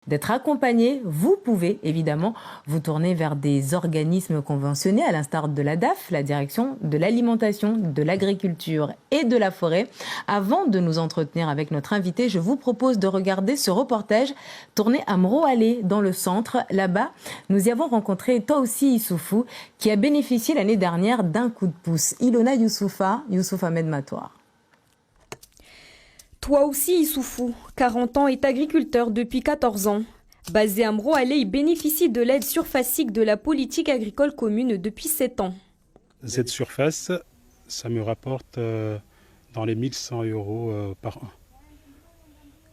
d'être accompagné, vous pouvez évidemment vous tourner vers des organismes conventionnés, à l'instar de la DAF, la Direction de l'Alimentation, de l'Agriculture et de la Forêt. Avant de nous entretenir avec notre invité, je vous propose de regarder ce reportage tourné à Mroalé, dans le centre. Là-bas, nous y avons rencontré Taoussi Issoufou, qui a bénéficié l'année dernière d'un coup de pouce. Ilona Youssoufa, Youssouf Ahmed Matoir. Taoussi Issoufou, 40 ans, est agriculteur depuis 14 ans. Basé à Mroalé, il bénéficie de l'aide surfacique de la politique agricole commune depuis 7 ans. Cette surface, ça me rapporte dans les 1100 € par an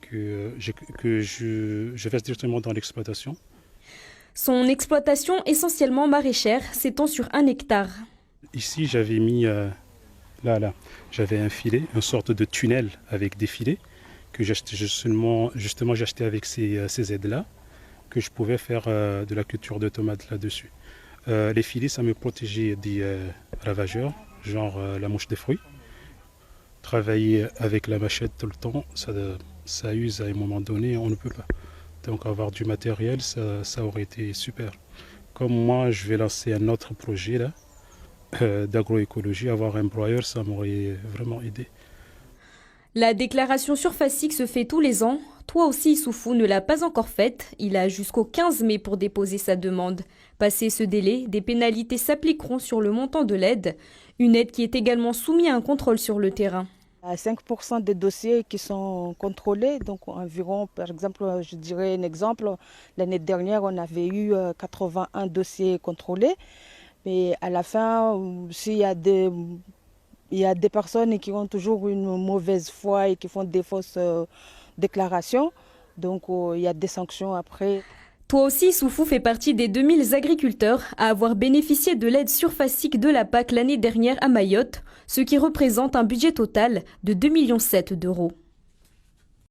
que je verse directement dans l'exploitation. Son exploitation essentiellement maraîchère s'étend sur 1 hectare. Ici, j'avais mis, j'avais un filet, une sorte de tunnel avec des filets que j'achetais justement j'achetais avec ces aides-là, que je pouvais faire de la culture de tomates là-dessus. Les filets, ça me protégeait des ravageurs, genre la mouche des fruits. Travailler avec la machette tout le temps, ça use à un moment donné, on ne peut pas. Donc avoir du matériel, ça aurait été super. Comme moi, je vais lancer un autre projet là, d'agroécologie, avoir un broyeur, ça m'aurait vraiment aidé. La déclaration surfacique se fait tous les ans. Taoussi Issoufou ne l'a pas encore faite. Il a jusqu'au 15 mai pour déposer sa demande. Passé ce délai, des pénalités s'appliqueront sur le montant de l'aide. Une aide qui est également soumise à un contrôle sur le terrain. À 5% des dossiers qui sont contrôlés, donc environ, par exemple, je dirais un exemple, l'année dernière, on avait eu 81 dossiers contrôlés. Mais à la fin, s'il y a des personnes qui ont toujours une mauvaise foi et qui font des fausses déclarations, donc il y a des sanctions après. Taoussi Issoufou fait partie des 2000 agriculteurs à avoir bénéficié de l'aide surfacique de la PAC l'année dernière à Mayotte, ce qui représente un budget total de 2,7 millions d'euros.